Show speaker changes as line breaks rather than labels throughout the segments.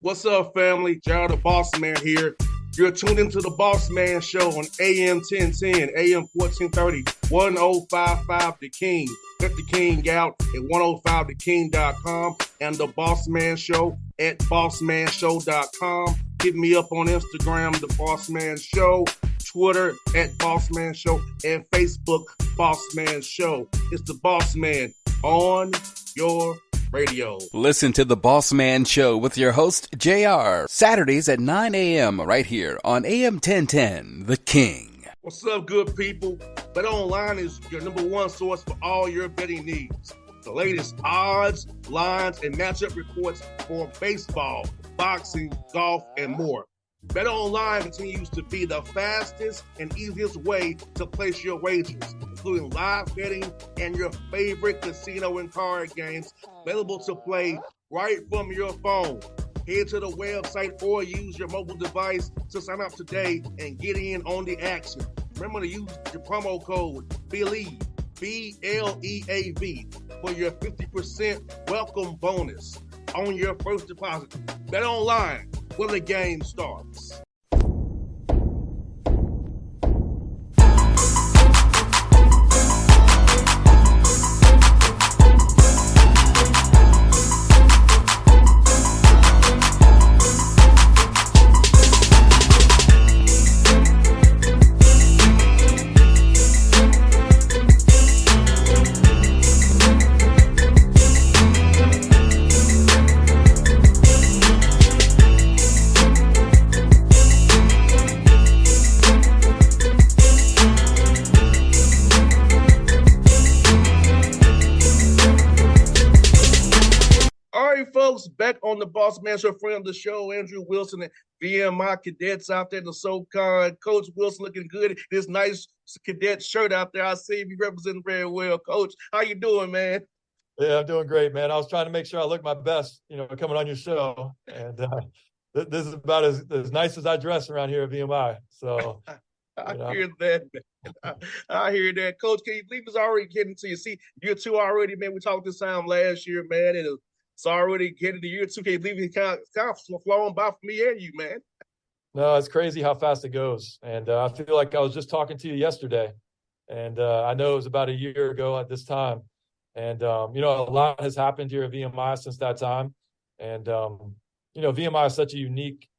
What's up, family? Gerald the Bossman here. You're tuned into the Bossman Show on AM 1010, AM 1430, 1055 The King. Check The King out at 105theking.com and the Bossman Show at bossmanshow.com. Hit me up on Instagram, The Bossman Show, Twitter at Bossman Show, and Facebook, Bossman Show. It's the Bossman on your radio.
Listen to the Bossman Show with your host, JR, Saturdays at 9 a.m. right here on AM 1010, The King.
What's up, good people? BetOnline is your number one source for all your betting needs. The latest odds, lines, and matchup reports for baseball, boxing, golf, and more. BetOnline continues to be the fastest and easiest way to place your wagers, including live betting and your favorite casino and card games available to play right from your phone. Head to the website or use your mobile device to sign up today and get in on the action. Remember to use your promo code BELIEVE, BLEAV, for your 50% welcome bonus on your first deposit. BetOnline, where the game starts. Folks, back on the Bossman Show, friend of the show, Andrew Wilson and VMI cadets out there in the SoCon. Coach Wilson looking good in this nice cadet shirt out there. I see you representing very well. Coach, how you doing, man?
Yeah, I'm doing great, man. I was trying to make sure I look my best, coming on your show. And this is about as nice as I dress around here at VMI. So
I hear that, man. I hear that. Coach, can you believe it's already getting to you? See, year two already, man. We talked this time last year, man, and it's already getting to year two. Can you believe it's kind of flowing by for me and you, man?
No, it's crazy how fast it goes. And I feel like I was just talking to you yesterday. And I know it was about a year ago at this time. And, a lot has happened here at VMI since that time. And, VMI is such a unique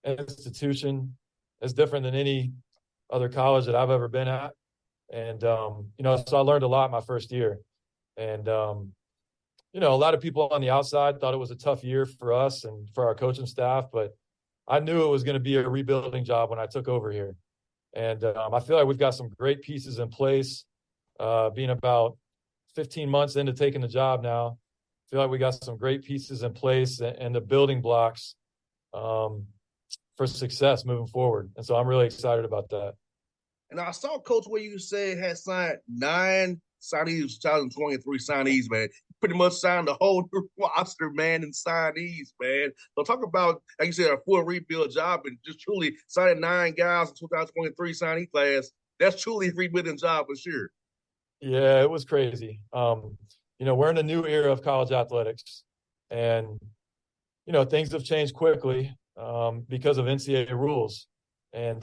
institution. It's different than any other college that I've ever been at. And, so I learned a lot my first year. And, a lot of people on the outside thought it was a tough year for us and for our coaching staff, but I knew it was going to be a rebuilding job when I took over here. And I feel like we've got some great pieces in place, being about 15 months into taking the job now. I feel like we got some great pieces in place and the building blocks for success moving forward. And so I'm really excited about that.
And I saw, Coach, where you said had signed 9 signees, 2023 signees, man. Pretty much signed the whole new roster, man, and signees, man. So talk about, like you said, a full rebuild job and just truly signing 9 guys in 2023 signee class. That's truly a rebuilding job for sure.
Yeah, it was crazy. We're in a new era of college athletics, and things have changed quickly because of NCAA rules, and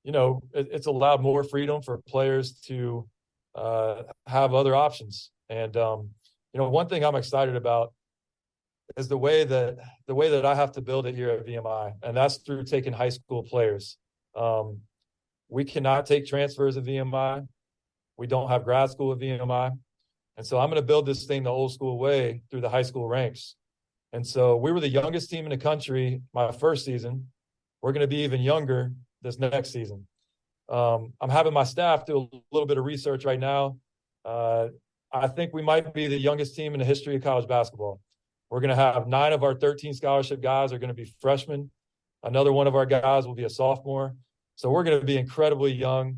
it's allowed more freedom for players to have other options. And one thing I'm excited about is the way that I have to build it here at VMI, and that's through taking high school players. We cannot take transfers at VMI. We don't have grad school at VMI. And so I'm going to build this thing the old school way through the high school ranks. And so we were the youngest team in the country my first season. We're going to be even younger this next season. I'm having my staff do a little bit of research right now. I think we might be the youngest team in the history of college basketball. We're going to have 9 of our 13 scholarship guys are going to be freshmen. Another one of our guys will be a sophomore. So we're going to be incredibly young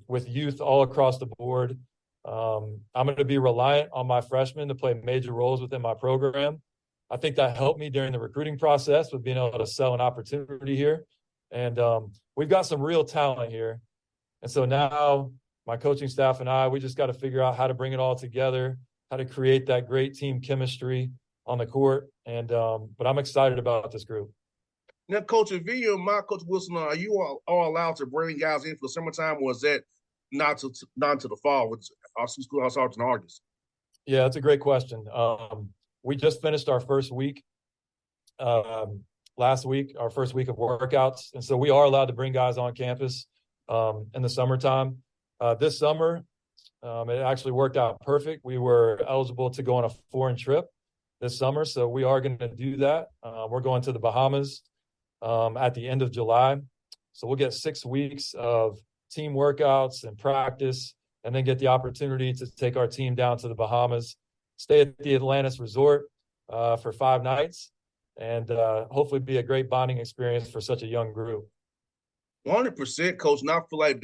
with youth all across the board. I'm going to be reliant on my freshmen to play major roles within my program. I think that helped me during the recruiting process with being able to sell an opportunity here. And we've got some real talent here. And so now my coaching staff and we just got to figure out how to bring it all together, how to create that great team chemistry on the court. And but I'm excited about this group.
Now, Coach VMI, Coach Wilson, are you all allowed to bring guys in for the summertime, or is that not to the fall with our school starts in August?
Yeah, that's a great question. We just finished our first week last week, our first week of workouts. And so we are allowed to bring guys on campus in the summertime. This summer, it actually worked out perfect. We were eligible to go on a foreign trip this summer. So we are going to do that. We're going to the Bahamas at the end of July. So we'll get 6 weeks of team workouts and practice, and then get the opportunity to take our team down to the Bahamas, stay at the Atlantis Resort for 5 nights, and hopefully be a great bonding experience for such a young group.
100%, Coach. And I feel like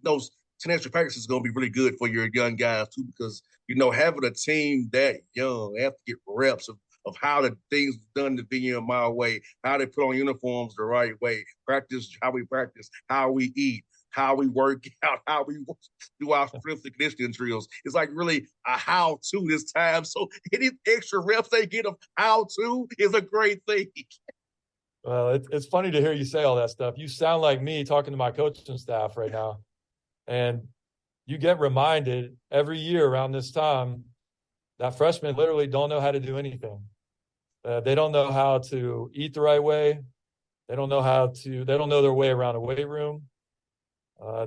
those 10 extra practices is going to be really good for your young guys, too, because, having a team that young, they have to get reps of how the things done the VMI way, how they put on uniforms the right way, how we practice, how we eat, how we work out, how we do our strength and conditioning drills. It's like really a how-to this time. So any extra reps they get of how-to is a great thing.
Well, it's funny to hear you say all that stuff. You sound like me talking to my coaching staff right now. And you get reminded every year around this time that freshmen literally don't know how to do anything. They don't know how to eat the right way. They don't know their way around a weight room.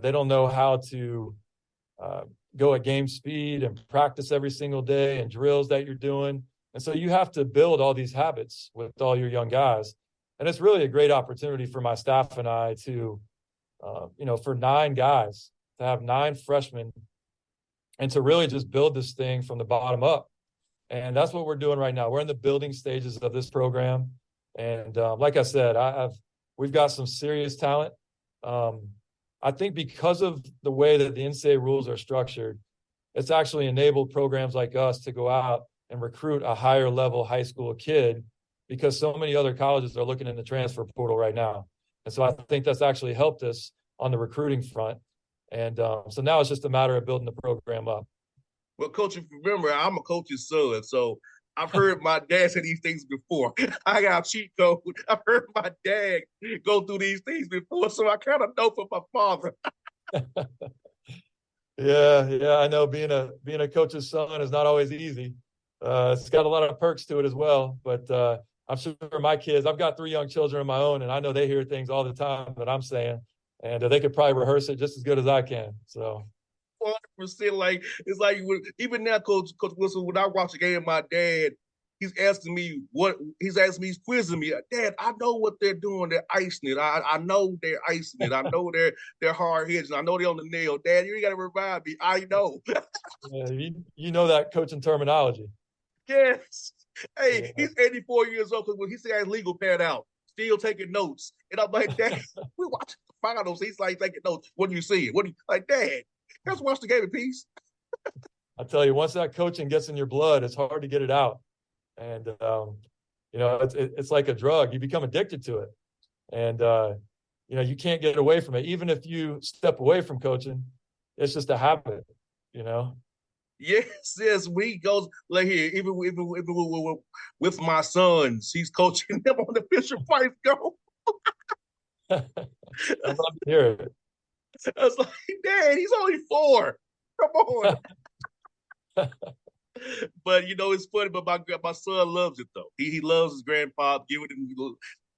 They don't know how to go at game speed and practice every single day and drills that you're doing. And so you have to build all these habits with all your young guys. And it's really a great opportunity for my staff and I to, for 9 guys, to have 9 freshmen and to really just build this thing from the bottom up. And that's what we're doing right now. We're in the building stages of this program. And like I said, we've got some serious talent. I think because of the way that the NCAA rules are structured, it's actually enabled programs like us to go out and recruit a higher level high school kid, because so many other colleges are looking in the transfer portal right now. And so I think that's actually helped us on the recruiting front. And so now it's just a matter of building the program up.
Well, Coach, if you remember, I'm a coach's son, so I've heard my dad say these things before. I got a cheat code. I've heard my dad go through these things before, so I kind of know from my father.
Yeah, I know being a coach's son is not always easy. It's got a lot of perks to it as well, but I'm sure my kids, I've got 3 young children of my own, and I know they hear things all the time that I'm saying, and they could probably rehearse it just as good as I can. So
100%. Like it's like even now, Coach Wilson, when I watch a game, my dad, he's quizzing me. Dad, I know what they're doing. They're icing it. I know they're icing it. I know they're hard hits. I know they're on the nail. Dad, you ain't got to remind me. I know.
yeah, you know that coaching terminology.
Yes. Hey, he's 84 years old because when he said his legal pad out, still taking notes. And I'm like, Dad, we watching the finals. He's like taking notes. What do you see? Like, Dad, let's watch the game in peace.
I tell you, once that coaching gets in your blood, it's hard to get it out. And, it's like a drug. You become addicted to it. And, you can't get away from it. Even if you step away from coaching, it's just a habit,
Yes, we goes like here. Even with my sons, he's coaching them on the Fisher Price go.
I love to hear it.
I was like, Dad, he's only 4. Come on. But it's funny. But my son loves it though. He loves his grandpa giving him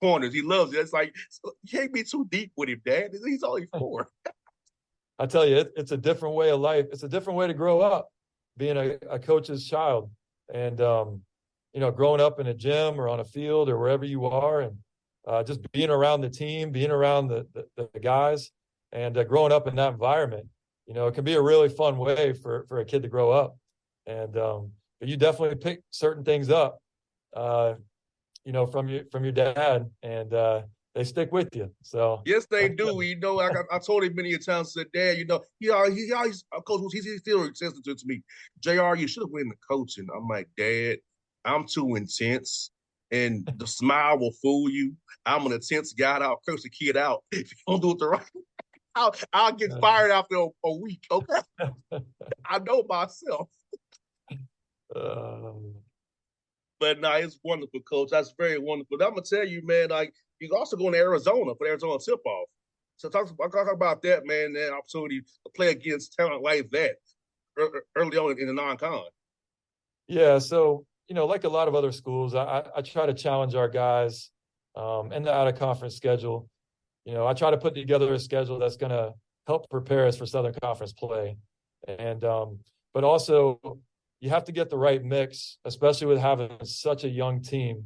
corners. He loves it. It's like you can't be too deep with him, Dad. He's only 4.
I tell you, it's a different way of life. It's a different way to grow up, being a coach's child, and growing up in a gym or on a field or wherever you are, and just being around the team, being around the guys, and growing up in that environment. It can be a really fun way for a kid to grow up. And but you definitely pick certain things up, from your dad, and they stick with you. So
yes, they do. I told him many times. Said, Dad, he always coach. He still insistent to me. Jr., you should have went into coaching. I'm like, Dad, I'm too intense, and the smile will fool you. I'm an intense guy. I'll curse a kid out if you don't do it the right way. I'll get fired after a week. Okay, I know myself. But no, it's wonderful, Coach. That's very wonderful. But I'm gonna tell you, man, like you're also going to Arizona for the Arizona tip off. So talk about that, man, that opportunity to play against talent like that early on in the non-con.
Yeah, so like a lot of other schools, I try to challenge our guys in the out of conference schedule. I try to put together a schedule that's going to help prepare us for Southern Conference play, and but also you have to get the right mix, especially with having such a young team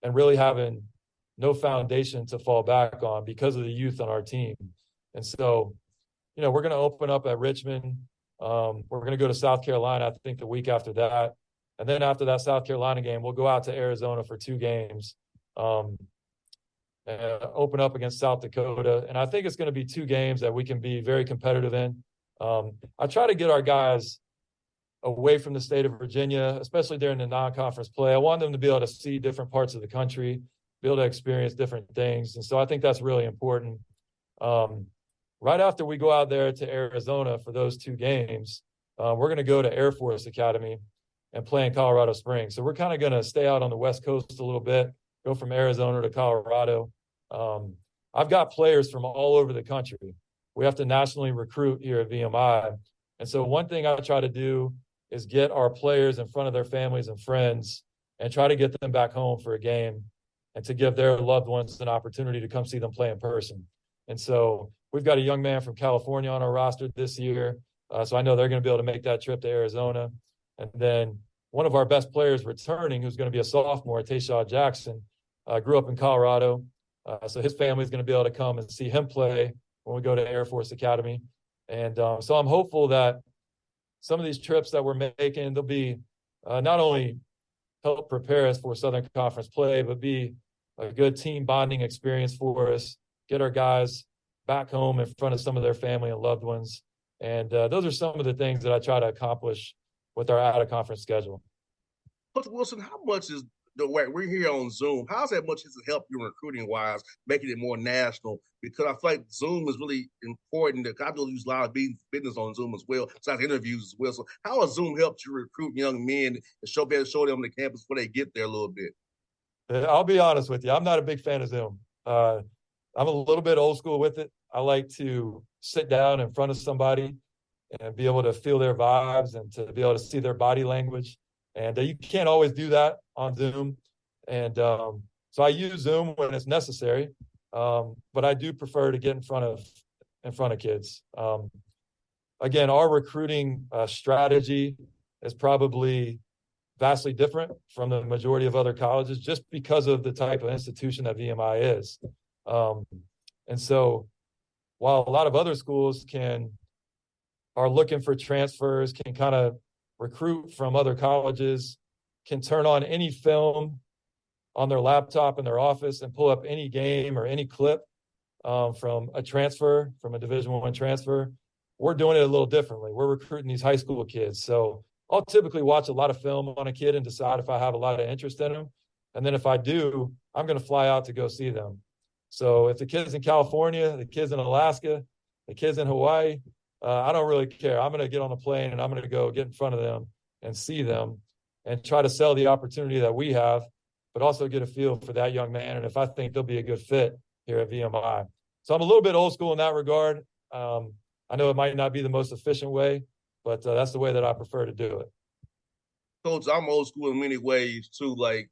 and really having no foundation to fall back on because of the youth on our team. And so, we're going to open up at Richmond. We're going to go to South Carolina, I think, the week after that. And then after that South Carolina game, we'll go out to Arizona for 2 games, and open up against South Dakota. And I think it's going to be 2 games that we can be very competitive in. I try to get our guys away from the state of Virginia, especially during the non-conference play. I want them to be able to see different parts of the country, be able to experience different things. And so I think that's really important. Right after we go out there to Arizona for those 2 games, we're going to go to Air Force Academy and play in Colorado Springs. So we're kind of going to stay out on the West Coast a little bit, go from Arizona to Colorado. I've got players from all over the country. We have to nationally recruit here at VMI. And so one thing I try to do is get our players in front of their families and friends and try to get them back home for a game and to give their loved ones an opportunity to come see them play in person. And so we've got a young man from California on our roster this year. So I know they're going to be able to make that trip to Arizona. And then one of our best players returning, who's going to be a sophomore, Tayshawn Jackson, grew up in Colorado. So his family is going to be able to come and see him play when we go to Air Force Academy. And so I'm hopeful that some of these trips that we're making, they'll be not only help prepare us for Southern Conference play, but be a good team bonding experience for us, get our guys back home in front of some of their family and loved ones. And those are some of the things that I try to accomplish with our out-of-conference schedule.
Coach Wilson, how much is the way we're here on Zoom? How's that much has it helped you recruiting-wise, making it more national? Because I feel like Zoom is really important. I do use a lot of business on Zoom as well, besides interviews as well. So how has Zoom helped you recruit young men and be able to show them the campus before they get there a little bit?
I'll be honest with you. I'm not a big fan of Zoom. I'm a little bit old school with it. I like to sit down in front of somebody and be able to feel their vibes and to be able to see their body language. And you can't always do that on Zoom. And so I use Zoom when it's necessary. But I do prefer to get in front of kids. Again, our recruiting strategy is probably vastly different from the majority of other colleges just because of the type of institution that VMI is. And so while a lot of other schools are looking for transfers, can kind of recruit from other colleges, can turn on any film on their laptop in their office and pull up any game or any clip from a transfer, from a Division I transfer. We're doing it a little differently. We're recruiting these high school kids. So I'll typically watch a lot of film on a kid and decide if I have a lot of interest in them. And then if I do, I'm going to fly out to go see them. So if the kid's in California, the kid's in Alaska, the kid's in Hawaii, I don't really care. I'm going to get on a plane and I'm going to go get in front of them and see them and try to sell the opportunity that we have, but also get a feel for that young man. And if I think they'll be a good fit here at VMI. So I'm a little bit old school in that regard. I know it might not be the most efficient way, but that's the way that I prefer to do it.
Coach, I'm old school in many ways too. Like,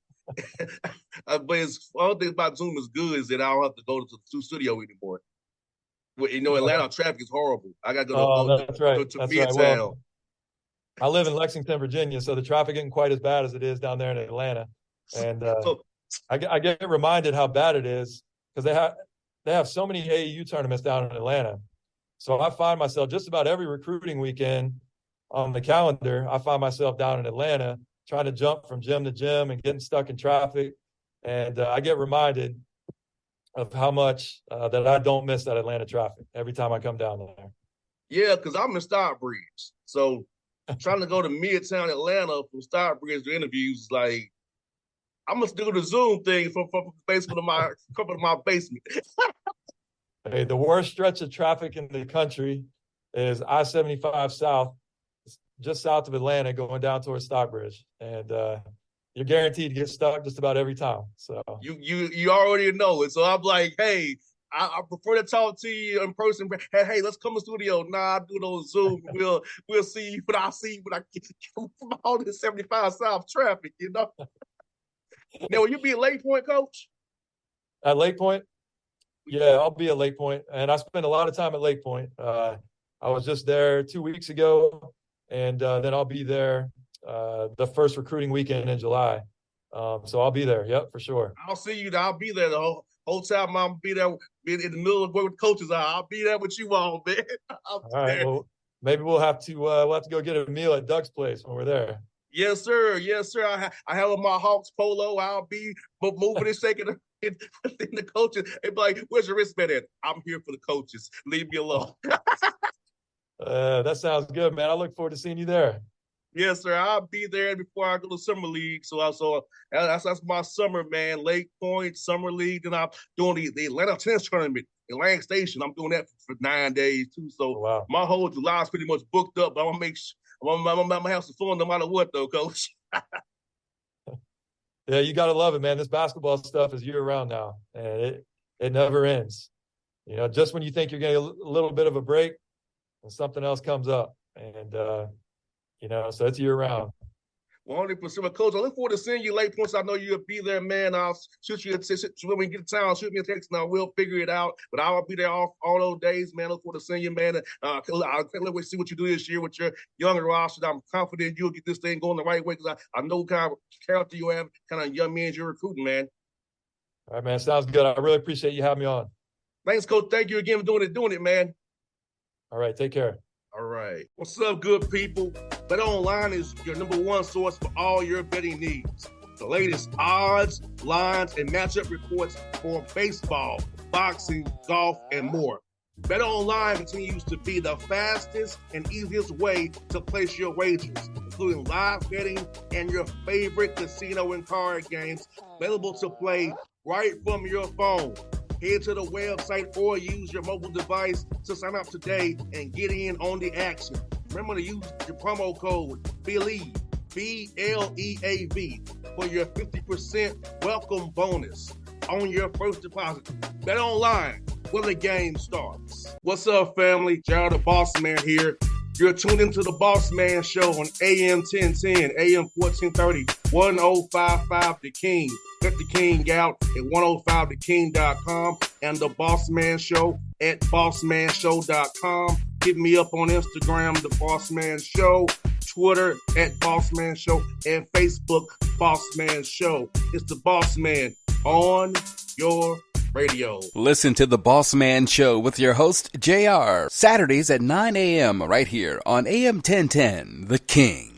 but one thing about Zoom is good is that I don't have to go to the studio anymore. Atlanta traffic is horrible. I got to go to Midtown.
Right. Well, I live in Lexington, Virginia, so the traffic isn't quite as bad as it is down there in Atlanta. And I get reminded how bad it is because they have so many AAU tournaments down in Atlanta. So I find myself just about every recruiting weekend on the calendar, I find myself down in Atlanta trying to jump from gym to gym and getting stuck in traffic. And I get reminded of how much that I don't miss that Atlanta traffic every time I come down there.
Yeah, because I'm in Stockbridge. So trying to go to Midtown Atlanta from Stockbridge to interviews is like, I must do the Zoom thing from the basement of my basement.
Hey, the worst stretch of traffic in the country is I-75 South, just south of Atlanta, going down towards Stockbridge. And you're guaranteed to get stuck just about every time. So
you already know it. So I'm like, hey, I prefer to talk to you in person. Hey, let's come to the studio. Nah, I do it on Zoom. We'll see you, but I'll see you when I get from all this 75 South traffic, you know. Now, will you be at Lake Point, Coach?
at Lake Point, yeah, I'll be at Lake Point, and I spend a lot of time at Lake Point. I was just there 2 weeks ago, and then I'll be there the first recruiting weekend in July. So I'll be there. Yep, for sure.
I'll see you. I'll be there the whole time. I'll be there in the middle of where the coaches are. I'll be there with you all, man.
All right. There. Well, maybe we'll have to go get a meal at Doug's place when we're there.
Yes, sir. Yes, sir. I have my Hawks polo. I'll be moving and shaking the coaches. They be like, "Where's your wristband at?" I'm here for the coaches. Leave me alone.
That sounds good, man. I look forward to seeing you there.
Yes, sir. I'll be there before I go to summer league. So that's my summer, man. Lake Point summer league. Then I'm doing the Atlanta tennis tournament in Lang Station. I'm doing that for 9 days too. So
wow.
My whole July is pretty much booked up. But I'm gonna have some fun no matter what, though, Coach.
Yeah, you gotta love it, man. This basketball stuff is year round now, and it never ends. You know, just when you think you're getting a little bit of a break, and something else comes up, and you know, so it's year round.
100%. Coach, I look forward to seeing you Late Points. I know you'll be there, man. I'll shoot you a text when we get to town. Shoot me a text, and we'll figure it out. But I'll be there all those days, man. Look forward to seeing you, man. I can't wait to see what you do this year with your younger roster. I'm confident you'll get this thing going the right way because I know kind of character you have, kind of young men you're recruiting, man.
All right, man. Sounds good. I really appreciate you having me on.
Thanks, Coach. Thank you again for doing it, man.
All right. Take care.
All right. What's up, good people? Bet Online is your number one source for all your betting needs. The latest odds, lines, and matchup reports for baseball, boxing, golf, and more. Bet Online continues to be the fastest and easiest way to place your wagers, including live betting and your favorite casino and card games available to play right from your phone. Head to the website or use your mobile device to sign up today and get in on the action. Remember to use your promo code BELIEVE, BLEAV, for your 50% welcome bonus on your first deposit. Bet Online, where the game starts. What's up, family? Jared the Bossman here. You're tuned into the Bossman Show on AM 1010, AM 1430, 1055 The King. Check The King out at 105theking.com and the Bossman Show at bossmanshow.com. Hit me up on Instagram, The Bossman Show, Twitter at Bossman Show, and Facebook, Bossman Show. It's the Bossman on your radio.
Listen to the Bossman Show with your host, JR, Saturdays at 9 a.m. right here on AM 1010, The King.